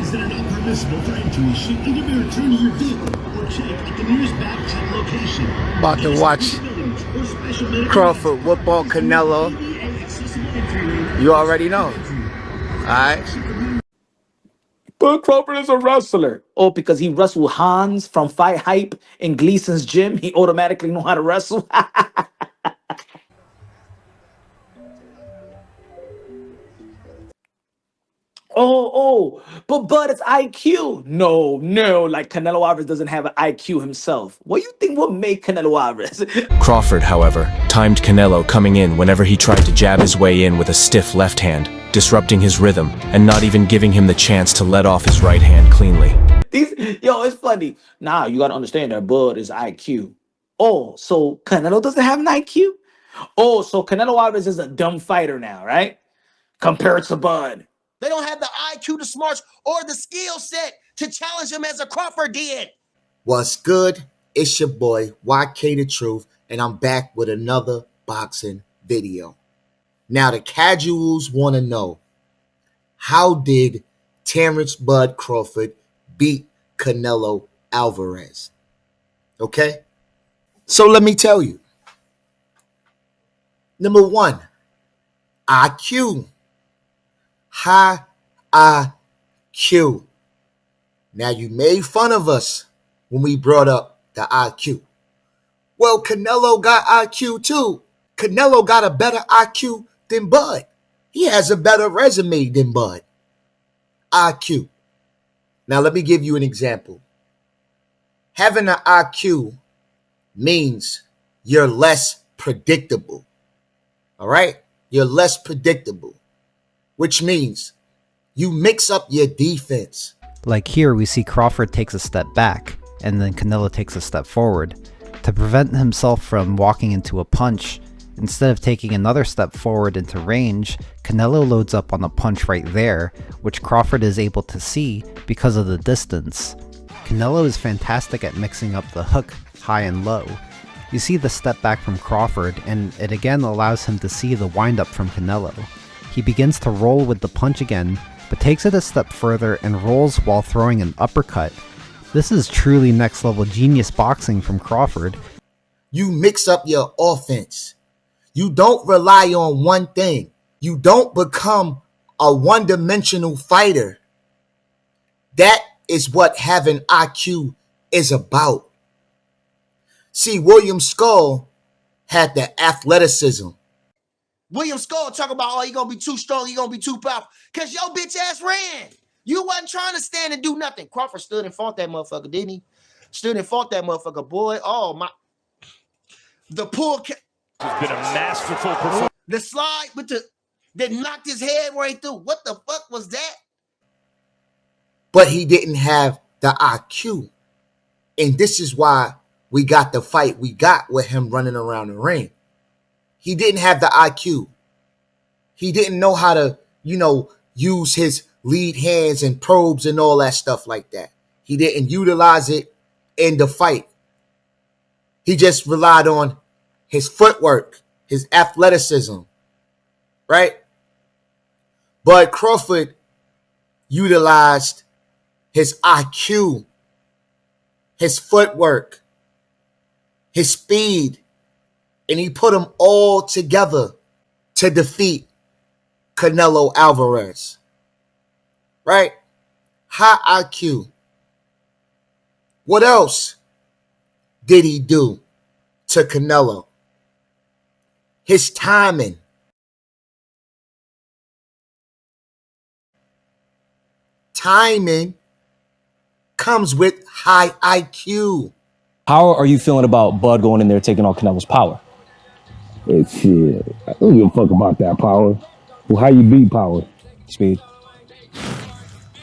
is that an unpermissible for entry should either be returned to your vehicle or checked at the nearest back check location. About to watch Crawford whoop on Canelo. You already know. Alright? But Crawford is a wrestler. Oh, because he wrestled Hans from Fight Hype in Gleason's gym, he automatically know how to wrestle. But Bud, it's IQ. No, like Canelo Alvarez doesn't have an IQ himself. What do you think will make Canelo Alvarez? Crawford, however, timed Canelo coming in whenever he tried to jab his way in with a stiff left hand, disrupting his rhythm and not even giving him the chance to let off his right hand cleanly. It's funny. Nah, you gotta understand that Bud is IQ. Oh, so Canelo doesn't have an IQ? Oh, so Canelo Alvarez is a dumb fighter now, right? Compared to Bud. They don't have the IQ, the smarts, or the skill set to challenge him as a Crawford did. What's good? It's your boy, YK The Truth, and I'm back with another boxing video. Now, the casuals want to know, how did Terence Bud Crawford beat Canelo Alvarez? Okay? So let me tell you. Number one, IQ. High IQ. Now, you made fun of us when we brought up the IQ. Well, Canelo got IQ too. Canelo got a better IQ than Bud. He has a better resume than Bud. IQ. Now, let me give you an example. Having an IQ means you're less predictable. All right? You're less predictable, which means you mix up your defense. Like here, we see Crawford takes a step back, and then Canelo takes a step forward. To prevent himself from walking into a punch, instead of taking another step forward into range, Canelo loads up on a punch right there, which Crawford is able to see because of the distance. Canelo is fantastic at mixing up the hook, high and low. You see the step back from Crawford, and it again allows him to see the windup from Canelo. He begins to roll with the punch again, but takes it a step further and rolls while throwing an uppercut. This is truly next level genius boxing from Crawford. You mix up your offense. You don't rely on one thing. You don't become a one-dimensional fighter. That is what having IQ is about. See, William Skull had the athleticism. William Skull talk about, oh, you're going to be too strong, you're going to be too powerful, because your bitch ass ran. You wasn't trying to stand and do nothing. Crawford stood and fought that motherfucker, didn't he? Stood and fought that motherfucker, boy. Oh, my. The pull. It's been a masterful performance. The slide with that knocked his head right through. What the fuck was that? But he didn't have the IQ. And this is why we got the fight we got with him running around the ring. He didn't have the IQ. He didn't know how to, use his lead hands and probes and all that stuff like that. He didn't utilize it in the fight. He just relied on his footwork, his athleticism, right? But Crawford utilized his IQ, his footwork, his speed, and he put them all together to defeat Canelo Alvarez. Right? High IQ. What else did he do to Canelo? His timing. Timing comes with high IQ. How are you feeling about Bud going in there taking on Canelo's power? Shit, I don't give a fuck about that power. Well, how you beat power? Speed.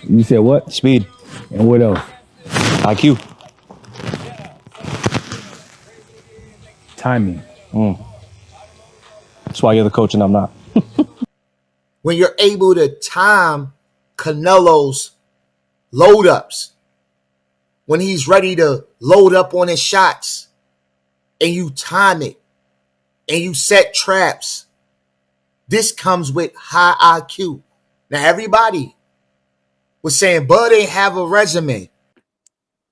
You said what? Speed. And what else? IQ. Timing. That's why you're the coach and I'm not. When you're able to time Canelo's load ups, when he's ready to load up on his shots, and you time it, and you set traps, this comes with high IQ. Now, everybody was saying Bud ain't have a resume.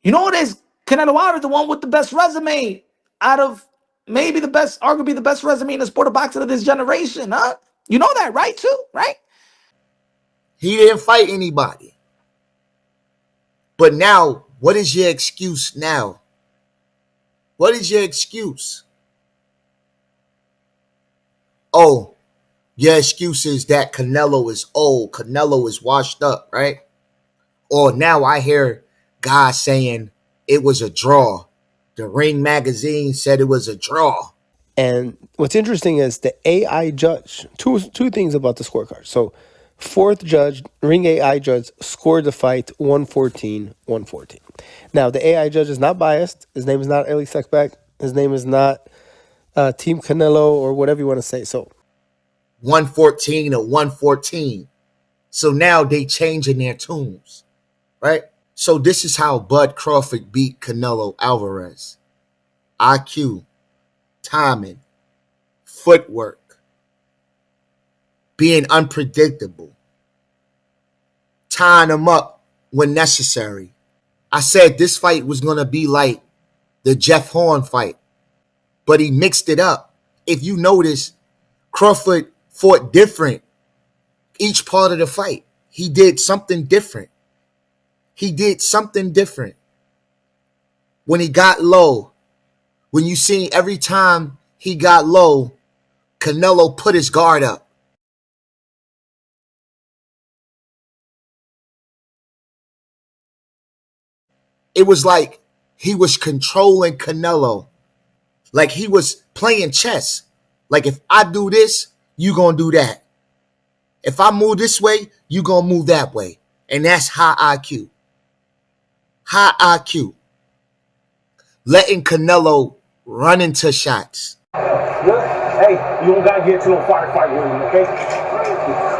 You know what is Canelo Alvarez, the one with the best resume out of maybe the best, arguably the best resume in the sport of boxing of this generation, huh? You know that, right? Too, right? He didn't fight anybody. But now, what is your excuse now? What is your excuse? Oh, your excuse is that Canelo is old. Canelo is washed up, right? Or now I hear guys saying it was a draw. The Ring magazine said it was a draw. And what's interesting is the AI judge, two things about the scorecard. So, fourth judge, Ring AI judge, scored the fight 114-114. Now, the AI judge is not biased. His name is not Eli Sekbek. His name is not Team Canelo or whatever you want to say. So, 114 or 114. So now they changing their tunes, right? So this is how Bud Crawford beat Canelo Alvarez. IQ, timing, footwork, being unpredictable, tying them up when necessary. I said this fight was going to be like the Jeff Horn fight, but he mixed it up. If you notice, Crawford fought different each part of the fight. He did something different. When he got low, when you see every time he got low, Canelo put his guard up. It was like he was controlling Canelo, like he was playing chess. Like if I do this, you gonna do that. If I move this way, you gonna move that way. And that's high IQ. High IQ. Letting Canelo run into shots. Hey, you don't gotta get to no fight with him, okay?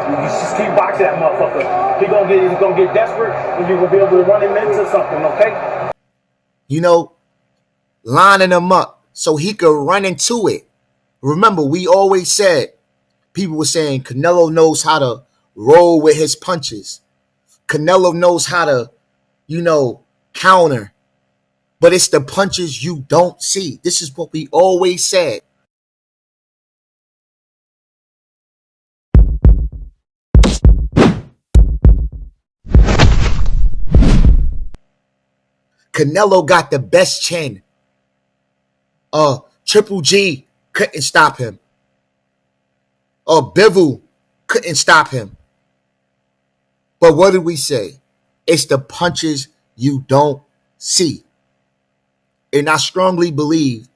You just keep boxing that motherfucker. He's gonna get desperate, and you're gonna be able to run him into something, okay? You know, lining him up so he could run into it. Remember, we always said, people were saying Canelo knows how to roll with his punches. Canelo knows how to, counter. But it's the punches you don't see. This is what we always said. Canelo got the best chin. Triple G couldn't stop him. Bivol couldn't stop him. But what did we say? It's the punches you don't see. And I strongly believe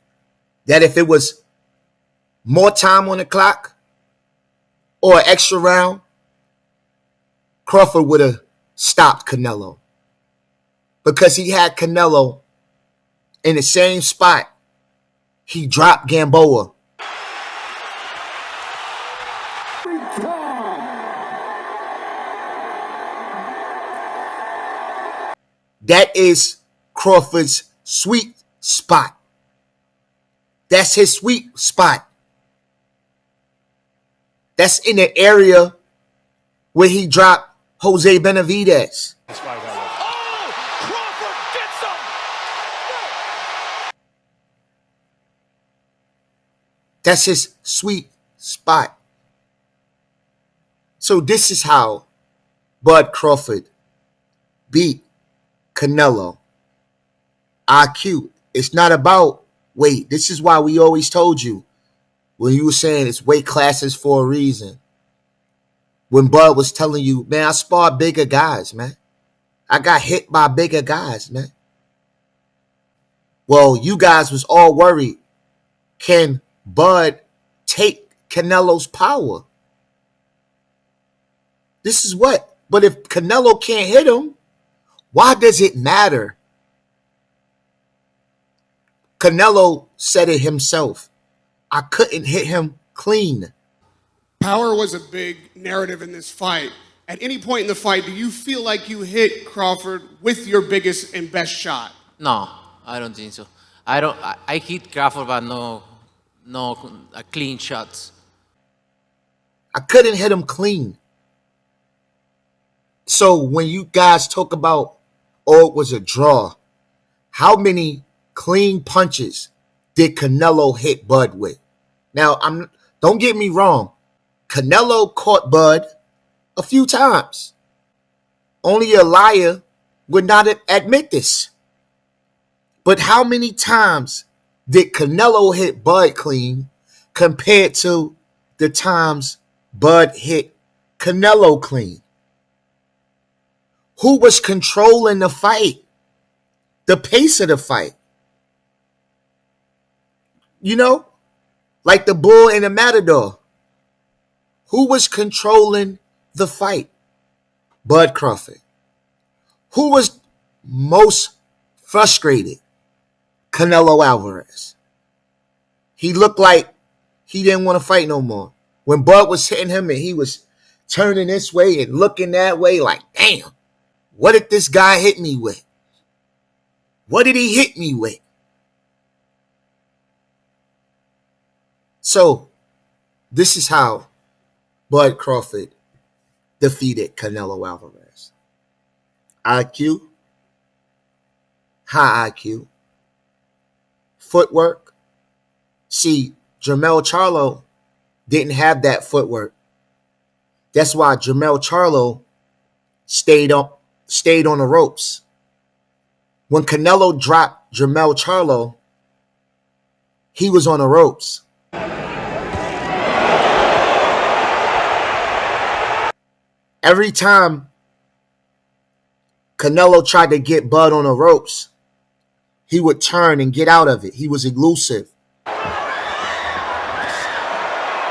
that if it was more time on the clock or an extra round, Crawford would have stopped Canelo. Because he had Canelo in the same spot he dropped Gamboa. That is Crawford's sweet spot. That's his sweet spot. That's in the area where he dropped Jose Benavidez. That's his sweet spot. So this is how Bud Crawford beat Canelo. IQ. It's not about weight. This is why we always told you when you were saying it's weight classes for a reason. When Bud was telling you, man, I sparred bigger guys, man. I got hit by bigger guys, man. Well, you guys was all worried. Can Bud take Canelo's power? This is what. But if Canelo can't hit him, why does it matter? Canelo said it himself. I couldn't hit him clean. Power was a big narrative in this fight. At any point in the fight, do you feel like you hit Crawford with your biggest and best shot? No, I don't think so. I hit Crawford, but no clean shots. I couldn't hit him clean. So when you guys talk about, oh, it was a draw, how many clean punches did Canelo hit Bud with? Now, don't get me wrong. Canelo caught Bud a few times. Only a liar would not admit this. But how many times did Canelo hit Bud clean compared to the times Bud hit Canelo clean? Who was controlling the fight? The pace of the fight? You know, like the bull and the matador. Who was controlling the fight? Bud Crawford. Who was most frustrated? Canelo Alvarez. He looked like he didn't want to fight no more. When Bud was hitting him and he was turning this way and looking that way, like, damn, what did this guy hit me with? What did he hit me with? So, this is how Bud Crawford defeated Canelo Alvarez. IQ, high IQ, footwork. See, Jermell Charlo didn't have that footwork. That's why Jermell Charlo stayed on the ropes. When Canelo dropped Jermell Charlo, he was on the ropes. Every time Canelo tried to get Bud on the ropes, he would turn and get out of it. He was elusive.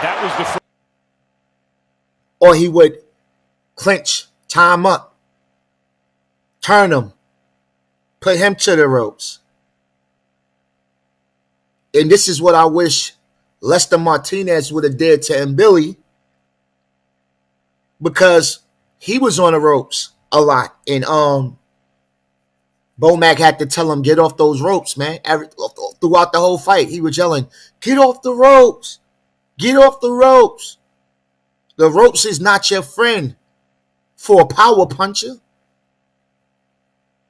That was the Or he would clinch, tie him up, turn him, put him to the ropes. And this is what I wish Lester Martinez would have did to Mbili, because he was on the ropes a lot. And Bomac had to tell him, get off those ropes, man. Throughout the whole fight, he was yelling, get off the ropes. Get off the ropes. The ropes is not your friend for a power puncher.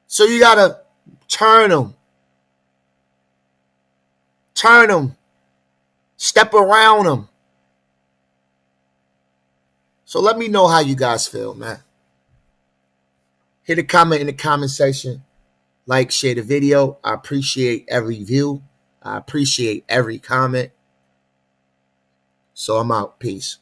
So you got to turn them. Turn them. Step around them. So let me know how you guys feel, man. Hit a comment in the comment section. Like, share the video. I appreciate every view. I appreciate every comment. So I'm out. Peace.